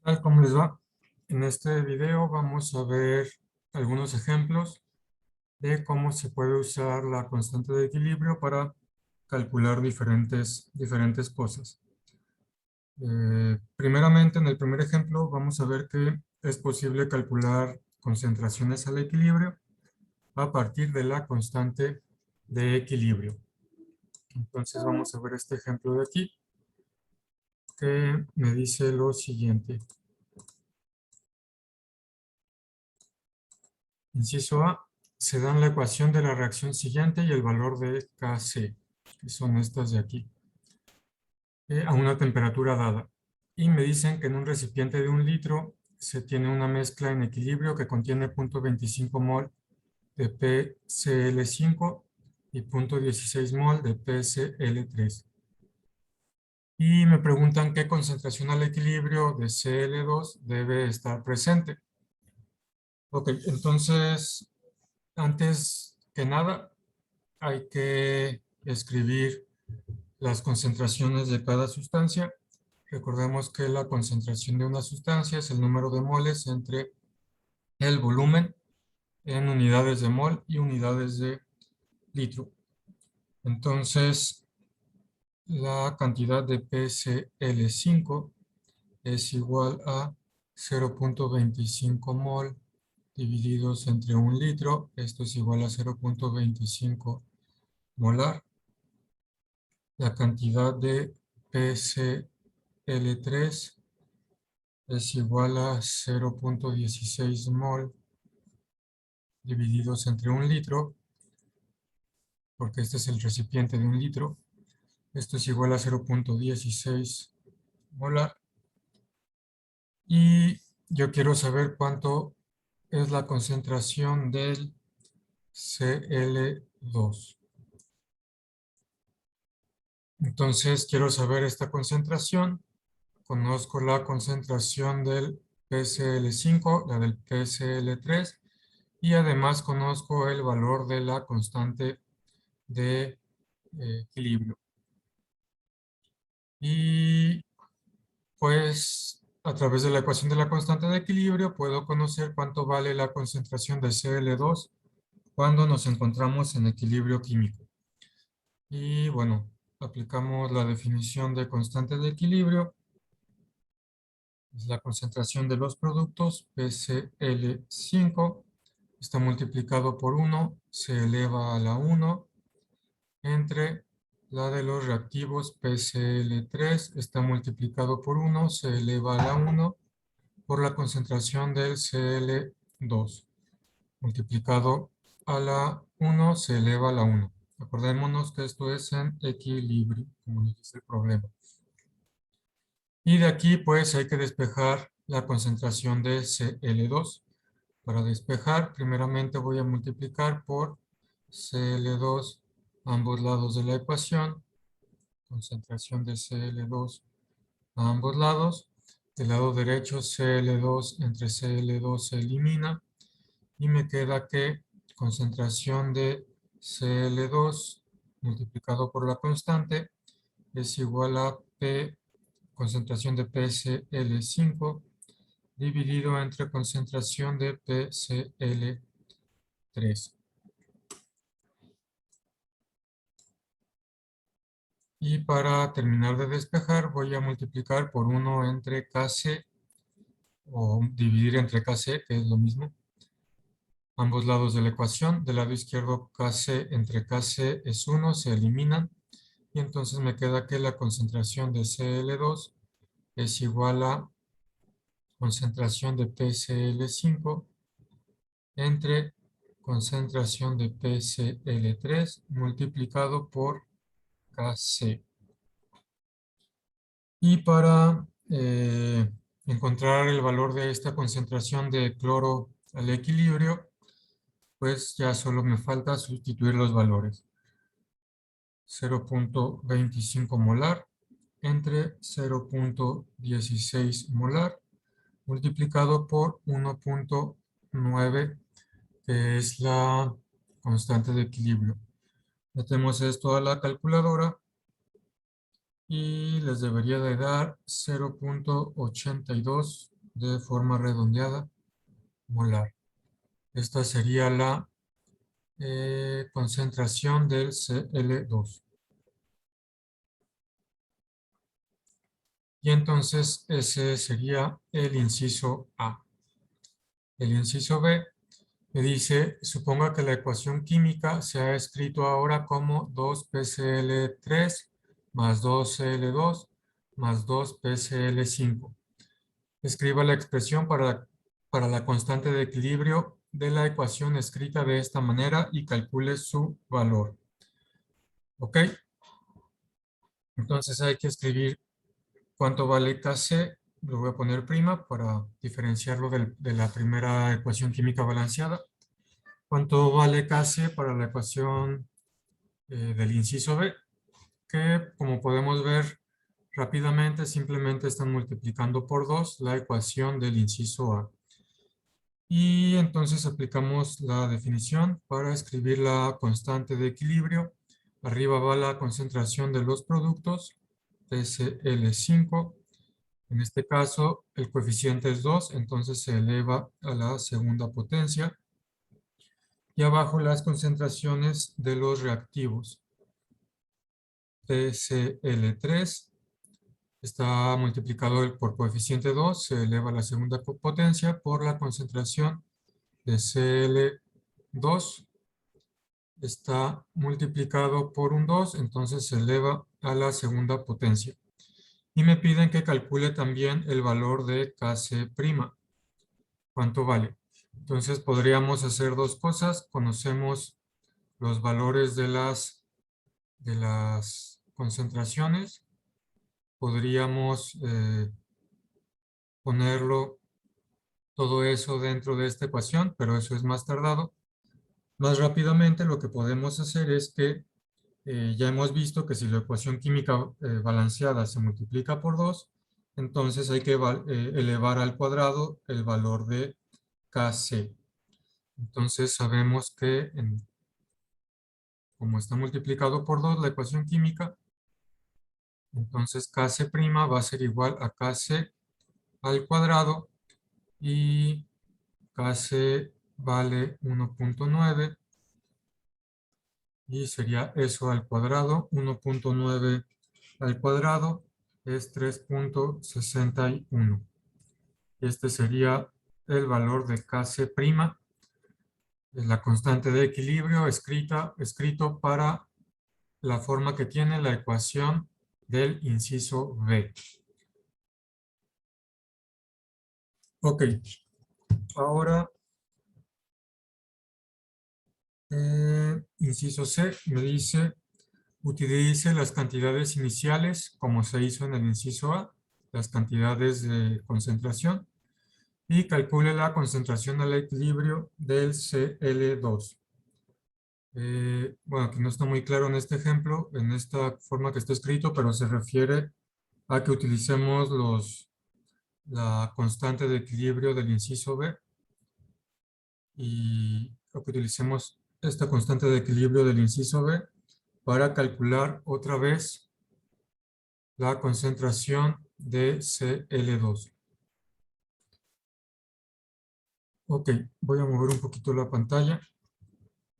Tal, ¿cómo les va? En este video vamos a ver algunos ejemplos de cómo se puede usar la constante de equilibrio para calcular diferentes cosas. Primeramente, en el primer ejemplo, vamos a ver que es posible calcular concentraciones al equilibrio a partir de la constante de equilibrio. Entonces vamos a ver este ejemplo de aquí, que me dice lo siguiente. Inciso A, se dan la ecuación de la reacción siguiente y el valor de Kc, que son estas de aquí, a una temperatura dada. Y me dicen que en un recipiente de 1 litro se tiene una mezcla en equilibrio que contiene 0.25 mol de PCl5 y 0.16 mol de PCl3. Y me preguntan qué concentración al equilibrio de Cl2 debe estar presente. Ok, entonces, antes que nada, hay que escribir las concentraciones de cada sustancia. Recordemos que la concentración de una sustancia es el número de moles entre el volumen en unidades de mol y unidades de litro. Entonces, la cantidad de PCl5 es igual a 0.25 mol divididos entre 1 litro. Esto es igual a 0.25 molar. La cantidad de PCl3 es igual a 0.16 mol divididos entre 1 litro, porque este es el recipiente de 1 litro. Esto es igual a 0.16 molar. Y yo quiero saber cuánto es la concentración del Cl2. Entonces quiero saber esta concentración. Conozco la concentración del PCl5, la del PCl3, y además conozco el valor de la constante de equilibrio. Y pues a través de la ecuación de la constante de equilibrio puedo conocer cuánto vale la concentración de Cl2 cuando nos encontramos en equilibrio químico. Y bueno, aplicamos la definición de constante de equilibrio. Es la concentración de los productos, PCl5, está multiplicado por 1, se eleva a la 1, entre la de los reactivos, PCl3, está multiplicado por 1, se eleva a la 1, por la concentración del Cl2, multiplicado a la 1, se eleva a la 1. Acordémonos que esto es en equilibrio, como nos dice el problema. Y de aquí pues hay que despejar la concentración de Cl2. Para despejar, primeramente voy a multiplicar por Cl2 a ambos lados de la ecuación. Concentración de Cl2 a ambos lados. Del lado derecho Cl2 entre Cl2 se elimina. Y me queda que concentración de Cl2 multiplicado por la constante es igual a P, concentración de PCl5 dividido entre concentración de PCl3. Y para terminar de despejar voy a multiplicar por 1 entre Kc o dividir entre Kc, que es lo mismo. Ambos lados de la ecuación, del lado izquierdo Kc entre Kc es 1, se eliminan. Y entonces me queda que la concentración de Cl2 es igual a concentración de PCl5 entre concentración de PCl3 multiplicado por Kc. Y para encontrar el valor de esta concentración de cloro al equilibrio, pues ya solo me falta sustituir los valores. 0.25 molar entre 0.16 molar multiplicado por 1.9, que es la constante de equilibrio. Metemos esto a la calculadora y les debería de dar 0.82 de forma redondeada molar. Esta sería la concentración del Cl2. Y entonces ese sería el inciso A. El inciso B me dice, suponga que la ecuación química se ha escrito ahora como 2PCl3 más 2Cl2 más 2PCl5. Escriba la expresión para la constante de equilibrio de la ecuación escrita de esta manera y calcule su valor. ¿Ok? Entonces hay que escribir cuánto vale Kc, lo voy a poner prima para diferenciarlo de la primera ecuación química balanceada. ¿Cuánto vale Kc para la ecuación del inciso B? Que como podemos ver rápidamente, simplemente están multiplicando por 2 la ecuación del inciso A. Y entonces aplicamos la definición para escribir la constante de equilibrio. Arriba va la concentración de los productos, PCl5. En este caso, el coeficiente es 2, entonces se eleva a la segunda potencia. Y abajo las concentraciones de los reactivos. PCl3 está multiplicado por coeficiente 2, se eleva a la segunda potencia por la concentración de Cl2. Está multiplicado por un 2, entonces se eleva a la segunda potencia. Y me piden que calcule también el valor de Kc'. ¿Cuánto vale? Entonces podríamos hacer dos cosas. Conocemos los valores de las concentraciones. Podríamos ponerlo todo eso dentro de esta ecuación, pero eso es más tardado. Más rápidamente lo que podemos hacer es que ya hemos visto que si la ecuación química balanceada se multiplica por 2, entonces hay que elevar al cuadrado el valor de Kc. Entonces sabemos que como está multiplicado por 2 la ecuación química, entonces Kc' va a ser igual a Kc al cuadrado y Kc vale 1.9 y sería eso al cuadrado. 1.9 al cuadrado es 3.61. Este sería el valor de Kc', la constante de equilibrio escrito para la forma que tiene la ecuación del inciso B. Ok, ahora inciso C me dice, utilice las cantidades iniciales como se hizo en el inciso A, las cantidades de concentración, y calcule la concentración al equilibrio del Cl2. Bueno, aquí no está muy claro en este ejemplo, en esta forma que está escrito, pero se refiere a que utilicemos la constante de equilibrio del inciso B y que utilicemos esta constante de equilibrio del inciso B para calcular otra vez la concentración de Cl2. Ok, voy a mover un poquito la pantalla.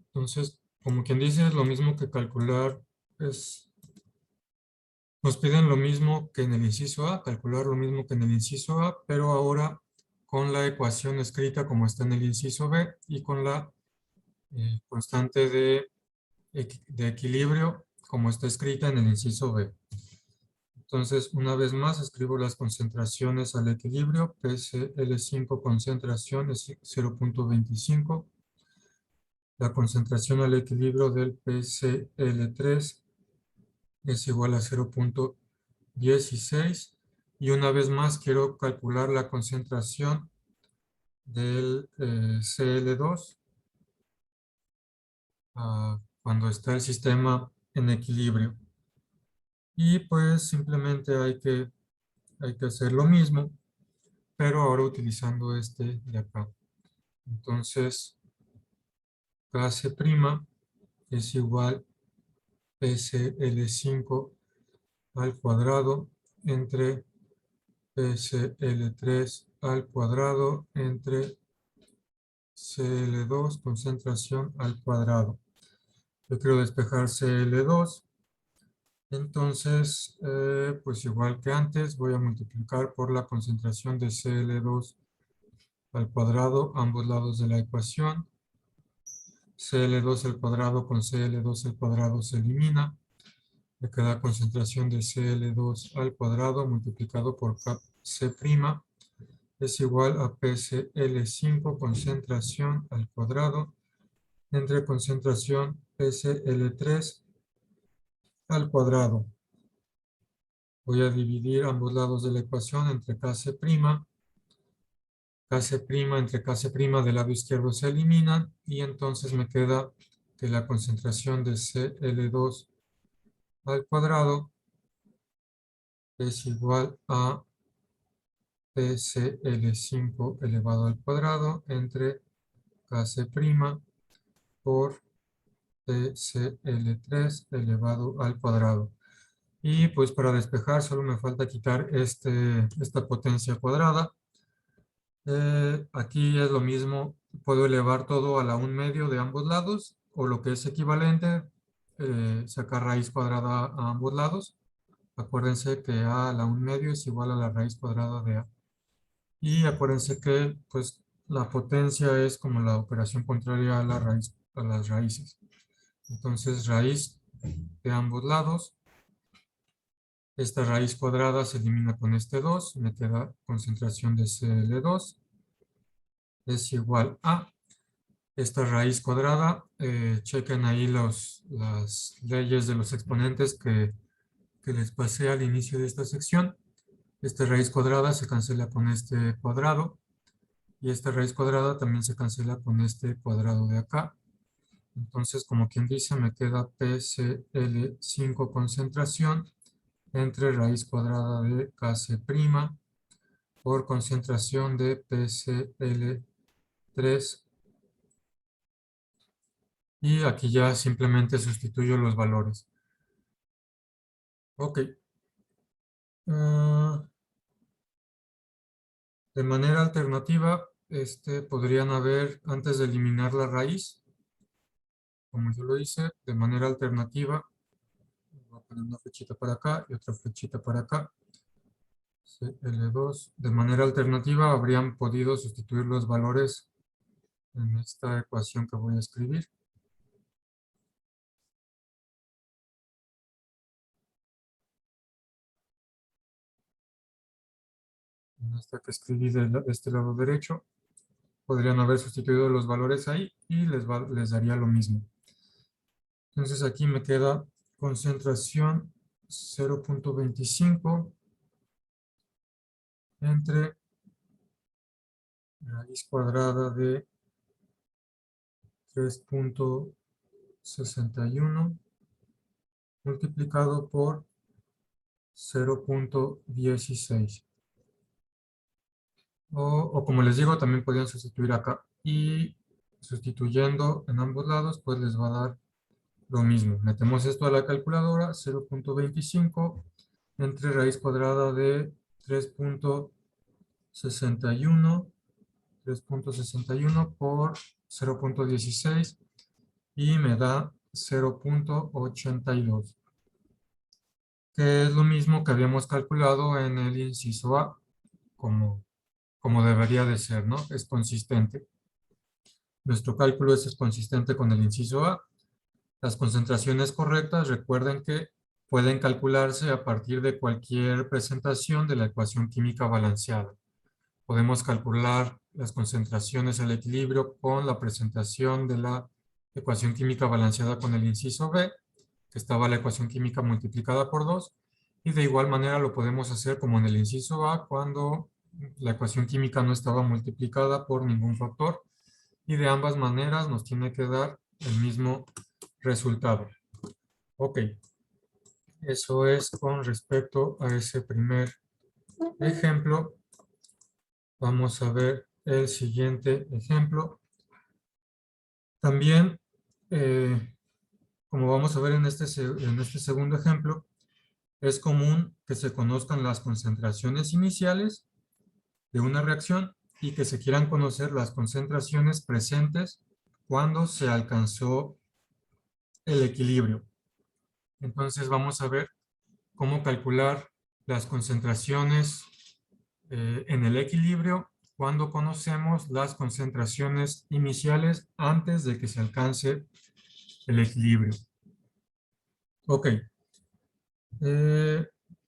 Entonces, como quien dice, es lo mismo que calcular, nos piden lo mismo que en el inciso A, calcular lo mismo que en el inciso A, pero ahora con la ecuación escrita como está en el inciso B y con la constante de equilibrio como está escrita en el inciso B. Entonces, una vez más, escribo las concentraciones al equilibrio. PCl5 concentración es 0.25. La concentración al equilibrio del PCl3 es igual a 0.16. Y una vez más, quiero calcular la concentración del Cl2 cuando está el sistema en equilibrio. Y pues simplemente hay que hacer lo mismo, pero ahora utilizando este de acá. Entonces, Kc' es igual PCl5 al cuadrado entre PCl3 al cuadrado entre Cl2 concentración al cuadrado. Yo quiero despejar Cl2. Entonces, pues igual que antes, voy a multiplicar por la concentración de Cl2 al cuadrado, ambos lados de la ecuación. Cl2 al cuadrado con Cl2 al cuadrado se elimina. Me queda concentración de Cl2 al cuadrado multiplicado por Kc' es igual a PCl5 concentración al cuadrado entre concentración PCl3 al cuadrado. Voy a dividir ambos lados de la ecuación entre Kc'. Kc' entre Kc' del lado izquierdo se eliminan y entonces me queda que la concentración de Cl2 al cuadrado es igual a PCl5 elevado al cuadrado entre Kc' por PCl3 elevado al cuadrado. Y pues para despejar solo me falta quitar esta potencia cuadrada. Aquí es lo mismo, puedo elevar todo a la 1/2 de ambos lados, o lo que es equivalente, sacar raíz cuadrada a ambos lados. Acuérdense que a la 1/2 es igual a la raíz cuadrada de a. Y acuérdense que pues la potencia es como la operación contraria a la raíz, a las raíces. Entonces raíz de ambos lados. Esta raíz cuadrada se elimina con este 2, me queda concentración de Cl2 es igual a esta raíz cuadrada. Chequen ahí las leyes de los exponentes que les pasé al inicio de esta sección. Esta raíz cuadrada se cancela con este cuadrado y esta raíz cuadrada también se cancela con este cuadrado de acá. Entonces, como quien dice, me queda PCl5 concentración entre raíz cuadrada de Kc' por concentración de PCl3. Y aquí ya simplemente sustituyo los valores. Ok. De manera alternativa, podrían haber, antes de eliminar la raíz, como yo lo hice, de manera alternativa, voy a poner una flechita para acá y otra flechita para acá. Cl2. De manera alternativa, habrían podido sustituir los valores en esta ecuación que voy a escribir. En esta que escribí de este lado derecho, podrían haber sustituido los valores ahí y les daría lo mismo. Entonces aquí me queda concentración 0.25 entre raíz cuadrada de 3.61 multiplicado por 0.16. O como les digo, también podrían sustituir acá. Y sustituyendo en ambos lados, pues les va a dar lo mismo. Metemos esto a la calculadora, 0.25 entre raíz cuadrada de 3.61 por 0.16 y me da 0.82, que es lo mismo que habíamos calculado en el inciso A, como debería de ser, ¿no? Es consistente. Nuestro cálculo es consistente con el inciso A. Las concentraciones correctas, recuerden que pueden calcularse a partir de cualquier presentación de la ecuación química balanceada. Podemos calcular las concentraciones al equilibrio con la presentación de la ecuación química balanceada con el inciso B, que estaba la ecuación química multiplicada por 2, y de igual manera lo podemos hacer como en el inciso A cuando la ecuación química no estaba multiplicada por ningún factor, y de ambas maneras nos tiene que dar el mismo resultado. Ok, eso es con respecto a ese primer ejemplo. Vamos a ver el siguiente ejemplo. También, como vamos a ver en este segundo ejemplo, es común que se conozcan las concentraciones iniciales de una reacción y que se quieran conocer las concentraciones presentes cuando se alcanzó el equilibrio. Entonces vamos a ver cómo calcular las concentraciones en el equilibrio cuando conocemos las concentraciones iniciales antes de que se alcance el equilibrio. Ok.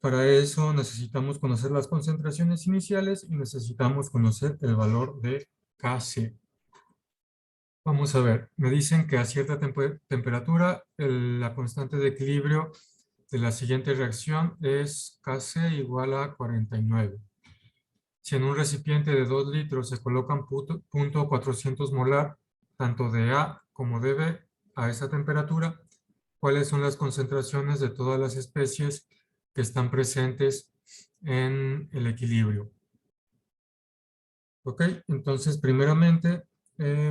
Para eso necesitamos conocer las concentraciones iniciales y necesitamos conocer el valor de Kc. Vamos a ver, me dicen que a cierta temperatura la constante de equilibrio de la siguiente reacción es Kc igual a 49. Si en un recipiente de 2 litros se colocan punto 400 molar tanto de A como de B a esa temperatura, ¿cuáles son las concentraciones de todas las especies que están presentes en el equilibrio? Ok, entonces primeramente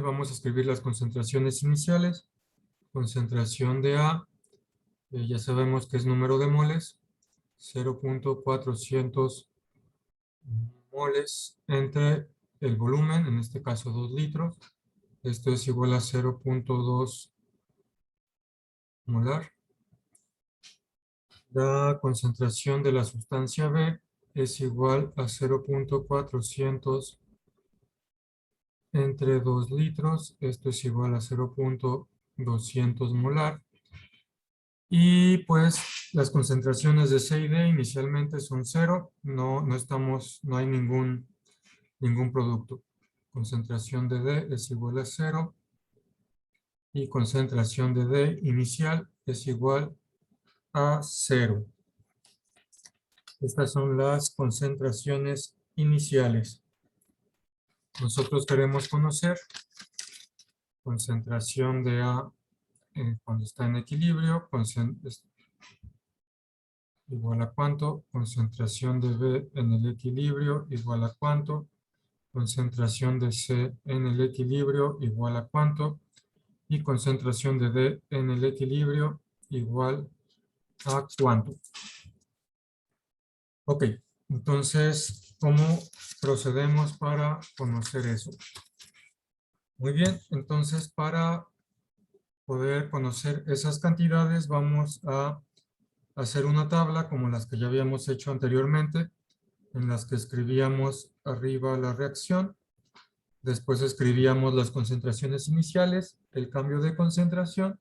vamos a escribir las concentraciones iniciales. Concentración de A, ya sabemos que es número de moles, 0.400 moles entre el volumen, en este caso 2 litros. Esto es igual a 0.2 molar. La concentración de la sustancia B es igual a 0.400 entre 2 litros. Esto es igual a 0.200 molar. Y pues las concentraciones de C y D inicialmente son 0. No hay ningún producto. Concentración de D es igual a 0. Y concentración de D inicial es igual a 0. Estas son las concentraciones iniciales. Nosotros queremos conocer concentración de A cuando está en equilibrio, igual a cuánto, concentración de B en el equilibrio, igual a cuánto, concentración de C en el equilibrio, igual a cuánto, y concentración de D en el equilibrio, igual a cuánto. Ok, entonces, ¿cómo procedemos para conocer eso? Muy bien, entonces para poder conocer esas cantidades vamos a hacer una tabla como las que ya habíamos hecho anteriormente, en las que escribíamos arriba la reacción, después escribíamos las concentraciones iniciales, el cambio de concentración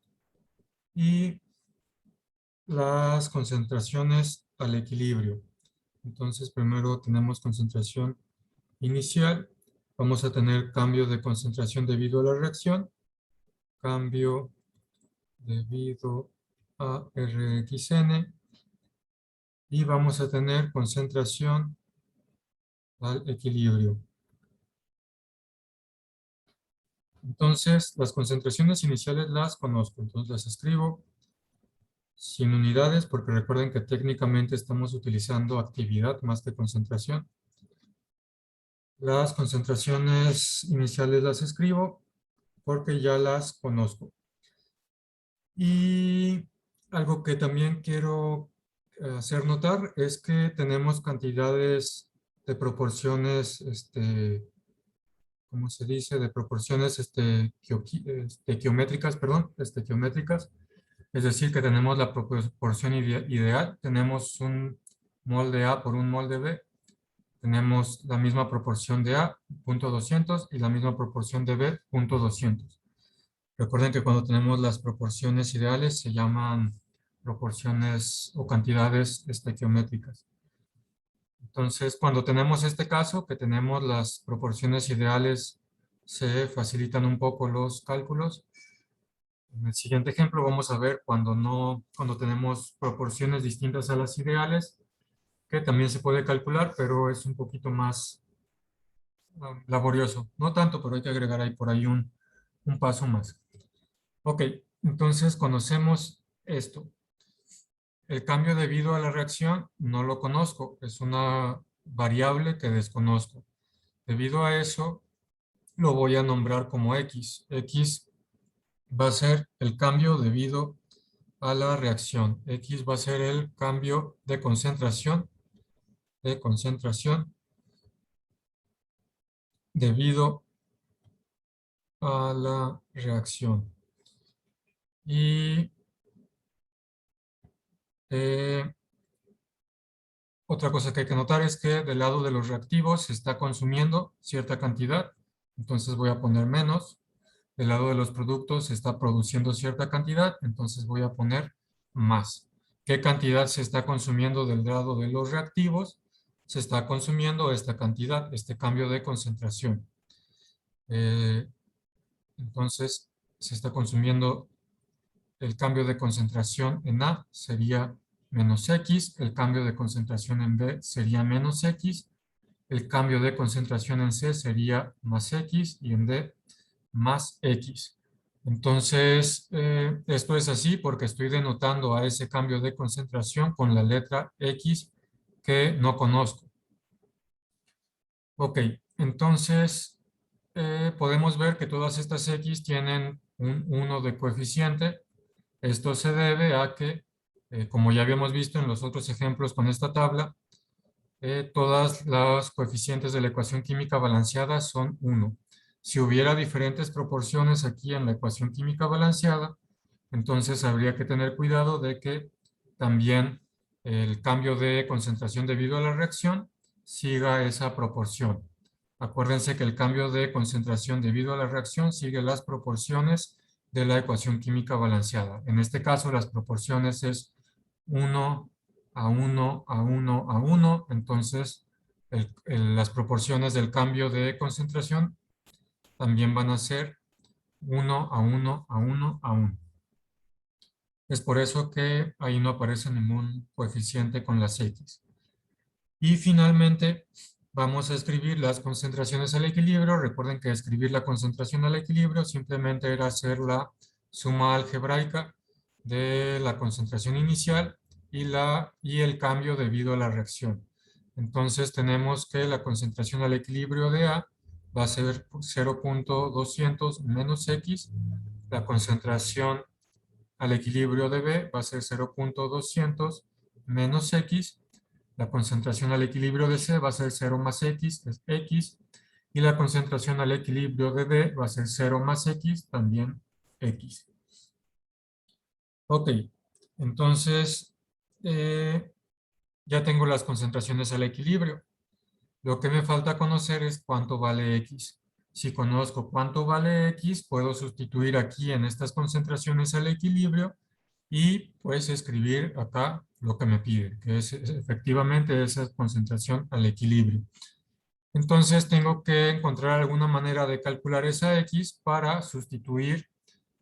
y las concentraciones al equilibrio. Entonces primero tenemos concentración inicial, vamos a tener cambio de concentración debido a la reacción, cambio debido a Rxn, y vamos a tener concentración al equilibrio. Entonces, las concentraciones iniciales las conozco, entonces las escribo sin unidades, porque recuerden que técnicamente estamos utilizando actividad más que concentración. Las concentraciones iniciales las escribo porque ya las conozco. Y algo que también quiero hacer notar es que tenemos cantidades de proporciones, ¿cómo se dice? De proporciones geométricas, perdón, geométricas. Es decir, que tenemos la proporción ideal, tenemos un mol de A por un mol de B, tenemos la misma proporción de A, punto 200, y la misma proporción de B, punto 200. Recuerden que cuando tenemos las proporciones ideales se llaman proporciones o cantidades estequiométricas. Entonces, cuando tenemos este caso, que tenemos las proporciones ideales, se facilitan un poco los cálculos. En el siguiente ejemplo vamos a ver cuando tenemos proporciones distintas a las ideales, que también se puede calcular, pero es un poquito más laborioso. No tanto, pero hay que agregar ahí por ahí un paso más. Ok, entonces conocemos esto. El cambio debido a la reacción no lo conozco, es una variable que desconozco. Debido a eso, lo voy a nombrar como X. X va a ser el cambio debido a la reacción. X va a ser el cambio de concentración debido a la reacción. Y otra cosa que hay que notar es que del lado de los reactivos se está consumiendo cierta cantidad, entonces voy a poner menos. Del lado de los productos se está produciendo cierta cantidad, entonces voy a poner más. ¿Qué cantidad se está consumiendo del lado de los reactivos? Se está consumiendo esta cantidad, este cambio de concentración. Entonces, se está consumiendo el cambio de concentración en A sería menos X, el cambio de concentración en B sería menos X, el cambio de concentración en C sería más X y en D más X. Entonces, esto es así porque estoy denotando a ese cambio de concentración con la letra X que no conozco. Ok, entonces podemos ver que todas estas X tienen un 1 de coeficiente. Esto se debe a que, como ya habíamos visto en los otros ejemplos con esta tabla, todas las coeficientes de la ecuación química balanceada son 1. Si hubiera diferentes proporciones aquí en la ecuación química balanceada, entonces habría que tener cuidado de que también el cambio de concentración debido a la reacción siga esa proporción. Acuérdense que el cambio de concentración debido a la reacción sigue las proporciones de la ecuación química balanceada. En este caso, las proporciones es 1 a 1 a 1 a 1. Entonces, las proporciones del cambio de concentración también van a ser 1 a 1 a 1 a 1. Es por eso que ahí no aparece ningún coeficiente con las X. Y finalmente, vamos a escribir las concentraciones al equilibrio. Recuerden que escribir la concentración al equilibrio simplemente era hacer la suma algebraica de la concentración inicial y el cambio debido a la reacción. Entonces tenemos que la concentración al equilibrio de A va a ser 0.200 menos X. La concentración al equilibrio de B va a ser 0.200 menos X. La concentración al equilibrio de C va a ser 0 más X, es X. Y la concentración al equilibrio de D va a ser 0 más X, también X. Ok, entonces ya tengo las concentraciones al equilibrio. Lo que me falta conocer es cuánto vale X. Si conozco cuánto vale X, puedo sustituir aquí en estas concentraciones al equilibrio y pues escribir acá lo que me pide, que es efectivamente esa concentración al equilibrio. Entonces tengo que encontrar alguna manera de calcular esa X para sustituir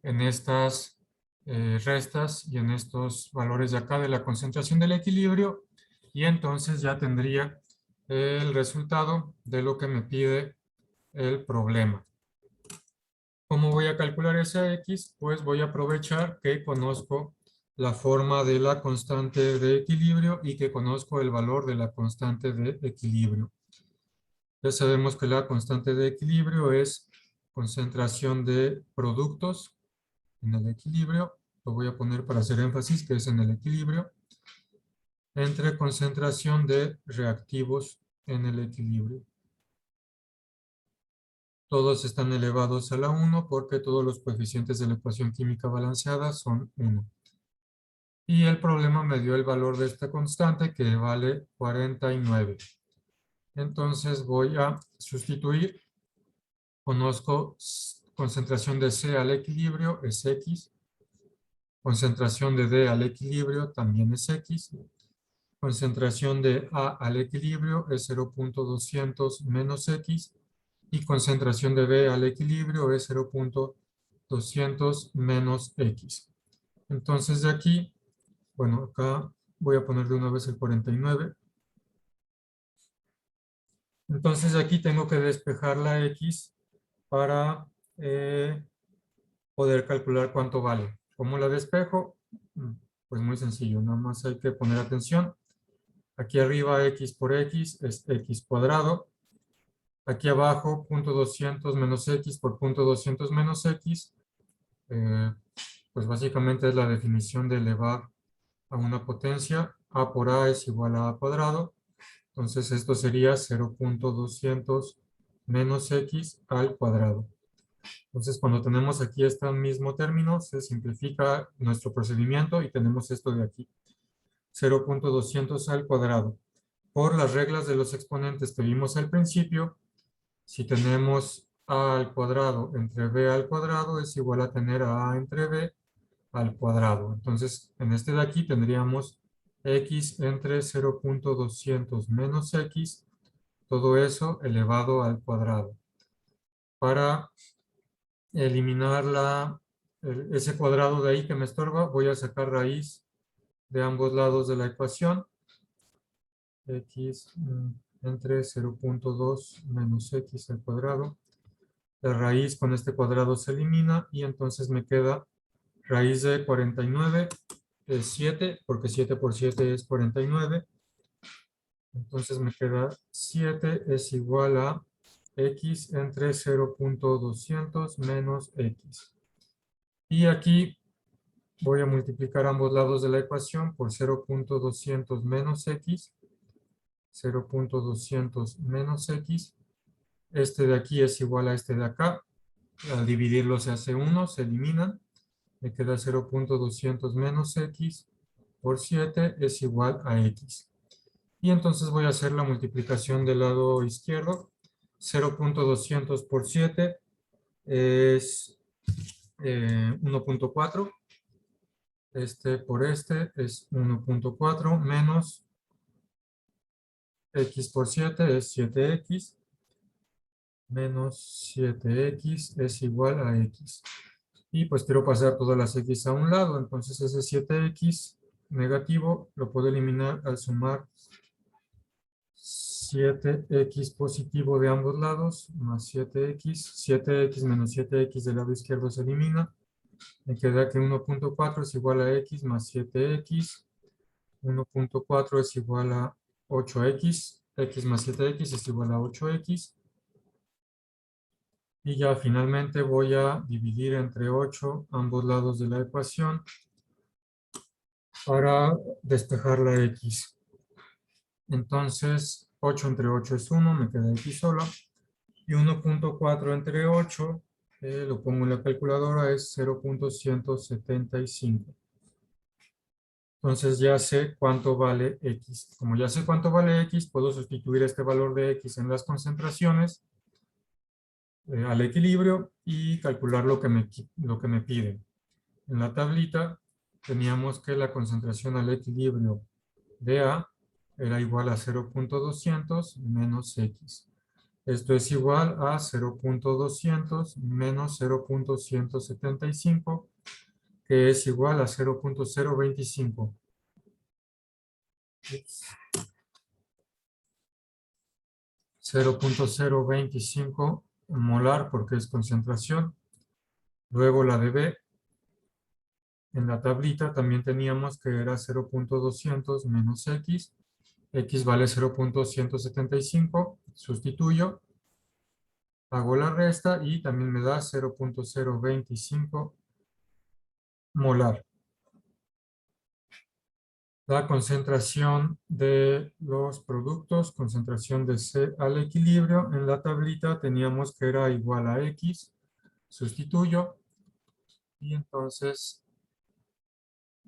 en estas restas y en estos valores de acá de la concentración del equilibrio y entonces ya tendría el resultado de lo que me pide el problema. ¿Cómo voy a calcular esa X? Pues voy a aprovechar que conozco la forma de la constante de equilibrio y que conozco el valor de la constante de equilibrio. Ya sabemos que la constante de equilibrio es concentración de productos en el equilibrio. Lo voy a poner para hacer énfasis que es en el equilibrio. Entre concentración de reactivos en el equilibrio. Todos están elevados a la 1 porque todos los coeficientes de la ecuación química balanceada son 1. Y el problema me dio el valor de esta constante que vale 49. Entonces voy a sustituir. Conozco concentración de C al equilibrio es X. Concentración de D al equilibrio también es X. Concentración de A al equilibrio es 0.200 menos X. Y concentración de B al equilibrio es 0.200 menos X. Entonces de aquí, bueno, acá voy a poner de una vez el 49. Entonces de aquí tengo que despejar la X para poder calcular cuánto vale. ¿Cómo la despejo? Pues muy sencillo, nada más hay que poner atención. Aquí arriba X por X es X cuadrado. Aquí abajo, 0.200 menos X por 0.200 menos X, pues básicamente es la definición de elevar a una potencia. A por A es igual a A cuadrado. Entonces esto sería 0.200 menos X al cuadrado. Entonces, cuando tenemos aquí este mismo término, se simplifica nuestro procedimiento y tenemos esto de aquí. 0.200 al cuadrado. Por las reglas de los exponentes que vimos al principio, si tenemos a al cuadrado entre b al cuadrado es igual a tener a entre b al cuadrado. Entonces, en este de aquí tendríamos x entre 0.200 menos x, todo eso elevado al cuadrado. Para eliminar ese cuadrado de ahí que me estorba, voy a sacar raíz de ambos lados de la ecuación. X entre 0.2 menos x al cuadrado. La raíz con este cuadrado se elimina y entonces me queda raíz de 49 es 7, porque 7 por 7 es 49. Entonces me queda 7 es igual a x entre 0.200 menos x. Y aquí voy a multiplicar ambos lados de la ecuación por 0.200 menos x. 0.200 menos x. Este de aquí es igual a este de acá. Al dividirlo se hace 1, se eliminan. Me queda 0.200 menos x por 7 es igual a x. Y entonces voy a hacer la multiplicación del lado izquierdo. 0.200 por 7 es 1.4. Este por este es 1.4 menos x por 7 es 7x. Menos 7x es igual a x. Y pues quiero pasar todas las x a un lado, entonces ese 7x negativo lo puedo eliminar al sumar 7x positivo de ambos lados, más 7x. 7x menos 7x del lado izquierdo se elimina. Me queda que 1.4 es igual a x más 7x. 1.4 es igual a 8x. X más 7x es igual a 8x. Y ya finalmente voy a dividir entre 8 ambos lados de la ecuación para despejar la x. Entonces, 8 entre 8 es 1, me queda x sola. Y 1.4 entre 8, lo pongo en la calculadora, es 0.175. Entonces ya sé cuánto vale x. Como ya sé cuánto vale x, puedo sustituir este valor de x en las concentraciones al equilibrio y calcular lo que me piden. En la tablita teníamos que la concentración al equilibrio de A era igual a 0.200 menos X. Esto es igual a 0.200 menos 0.175, que es igual a 0.025. 0.025 molar porque es concentración. Luego la de B. En la tablita también teníamos que era 0.200 menos X. X vale 0.175. Sustituyo. Hago la resta y también me da 0.025 molar. La concentración de los productos, concentración de C al equilibrio. En la tablita teníamos que era igual a X. Sustituyo. Y entonces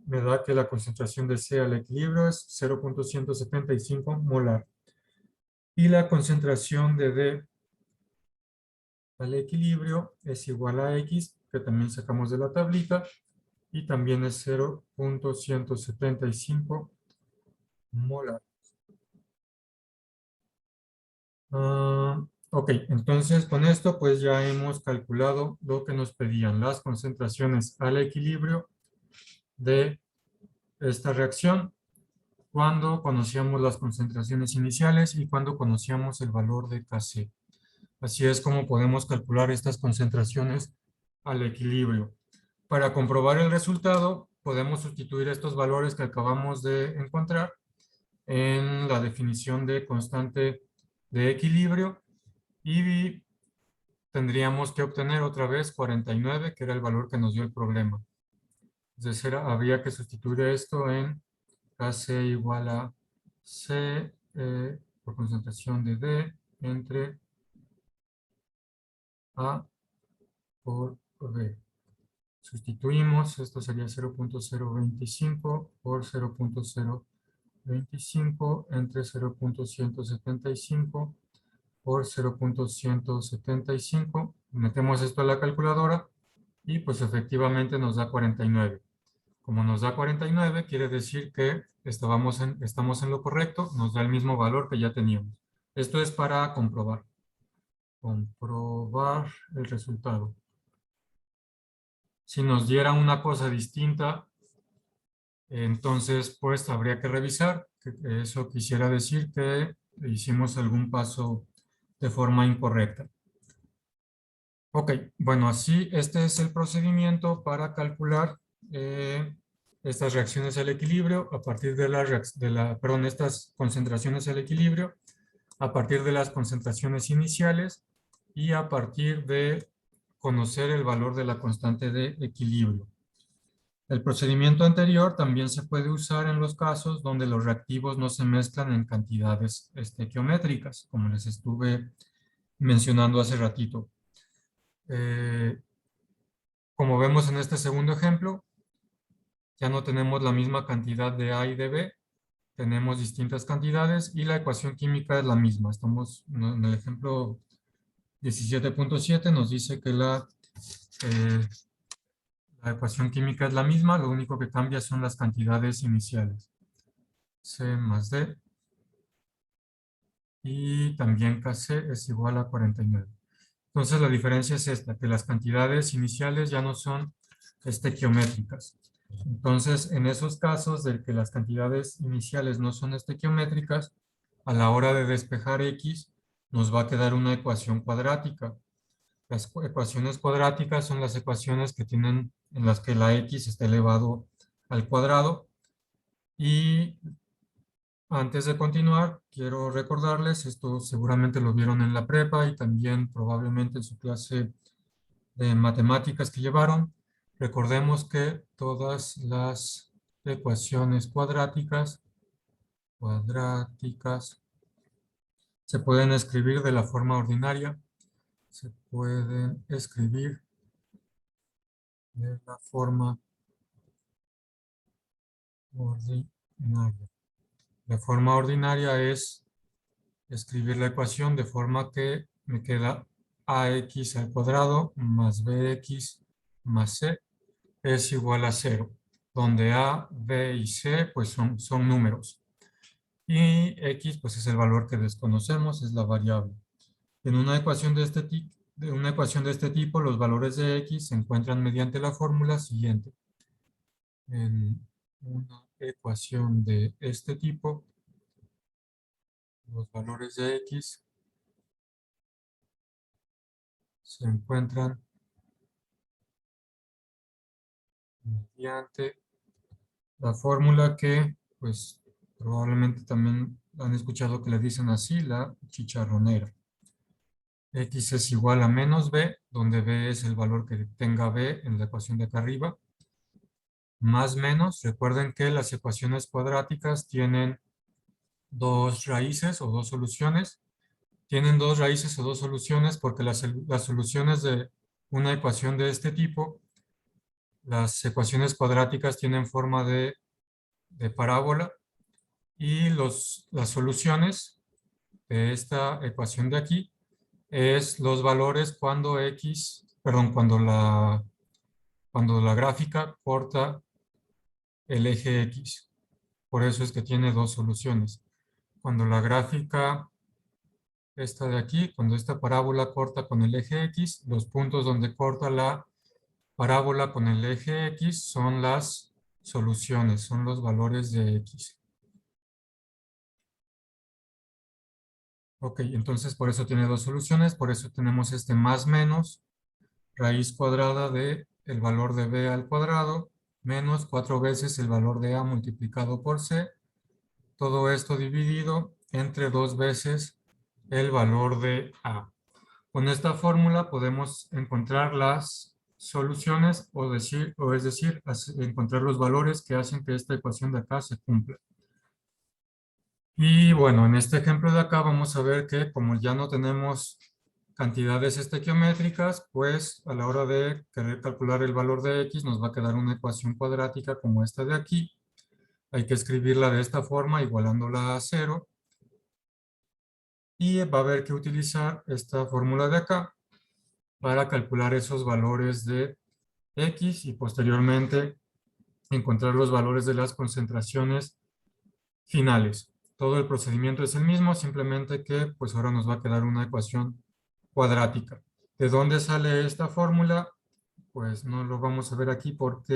me da que la concentración de C al equilibrio es 0.175 molar. Y la concentración de D al equilibrio es igual a X, que también sacamos de la tablita, y también es 0.175 molar. Ok, entonces con esto pues ya hemos calculado lo que nos pedían, las concentraciones al equilibrio de esta reacción, cuando conocíamos las concentraciones iniciales y cuando conocíamos el valor de Kc. Así es como podemos calcular estas concentraciones al equilibrio. Para comprobar el resultado, podemos sustituir estos valores que acabamos de encontrar en la definición de constante de equilibrio y tendríamos que obtener otra vez 49, que era el valor que nos dio el problema. Es decir, habría que sustituir esto en Kc igual a C por concentración de D entre A por B. Sustituimos, esto sería 0.025 por 0.025 entre 0.175 por 0.175. Metemos esto a la calculadora y pues efectivamente nos da 49. Como nos da 49, quiere decir que estamos en lo correcto, nos da el mismo valor que ya teníamos. Esto es para comprobar el resultado. Si nos diera una cosa distinta, entonces pues habría que revisar. Eso quisiera decir que hicimos algún paso de forma incorrecta. Ok, bueno, así este es el procedimiento para calcular estas reacciones al equilibrio a partir de estas concentraciones al equilibrio a partir de las concentraciones iniciales y a partir de conocer el valor de la constante de equilibrio. El procedimiento anterior también se puede usar en los casos donde los reactivos no se mezclan en cantidades estequiométricas, como les estuve mencionando hace ratito. Como vemos en este segundo ejemplo, ya no tenemos la misma cantidad de A y de B, tenemos distintas cantidades y la ecuación química es la misma. Estamos en el ejemplo 17.7 nos dice que la ecuación química es la misma, lo único que cambia son las cantidades iniciales. C más D y también Kc es igual a 49. Entonces la diferencia es esta, que las cantidades iniciales ya no son estequiométricas. Entonces, en esos casos de que las cantidades iniciales no son estequiométricas, a la hora de despejar X, nos va a quedar una ecuación cuadrática. Las ecuaciones cuadráticas son las ecuaciones que tienen en las que la X está elevado al cuadrado. Y antes de continuar, quiero recordarles, esto seguramente lo vieron en la prepa y también probablemente en su clase de matemáticas que llevaron. Recordemos que todas las ecuaciones cuadráticas se pueden escribir de la forma ordinaria. Se pueden escribir de la forma ordinaria. La forma ordinaria es escribir la ecuación de forma que me queda ax al cuadrado más bx más c es igual a 0, donde a, b y c pues son números. Y x pues es el valor que desconocemos, es la variable. En una ecuación de este tipo, los valores de x se encuentran mediante la fórmula siguiente. En una ecuación de este tipo, los valores de x se encuentran mediante la fórmula que, pues, probablemente también han escuchado que le dicen así, la chicharronera. X es igual a menos b, donde b es el valor que tenga b en la ecuación de acá arriba, más menos. Recuerden que las ecuaciones cuadráticas tienen dos raíces o dos soluciones. Tienen dos raíces o dos soluciones porque las soluciones de una ecuación de este tipo, las ecuaciones cuadráticas tienen forma de parábola y las soluciones de esta ecuación de aquí es los valores cuando cuando la gráfica corta el eje X. Por eso es que tiene dos soluciones. Cuando la gráfica esta de aquí, cuando esta parábola corta con el eje X, los puntos donde corta la parábola con el eje X son las soluciones, son los valores de X. Ok, entonces por eso tiene dos soluciones, por eso tenemos este más menos raíz cuadrada de el valor de b al cuadrado menos 4 veces el valor de a multiplicado por c. Todo esto dividido entre 2 veces el valor de a. Con esta fórmula podemos encontrar las soluciones es decir, encontrar los valores que hacen que esta ecuación de acá se cumpla. Y bueno, en este ejemplo de acá vamos a ver que como ya no tenemos cantidades estequiométricas, pues a la hora de querer calcular el valor de x nos va a quedar una ecuación cuadrática como esta de aquí. Hay que escribirla de esta forma, igualándola a 0. Y va a haber que utilizar esta fórmula de acá para calcular esos valores de x y posteriormente encontrar los valores de las concentraciones finales. Todo el procedimiento es el mismo, simplemente que pues ahora nos va a quedar una ecuación cuadrática. ¿De dónde sale esta fórmula? Pues no lo vamos a ver aquí porque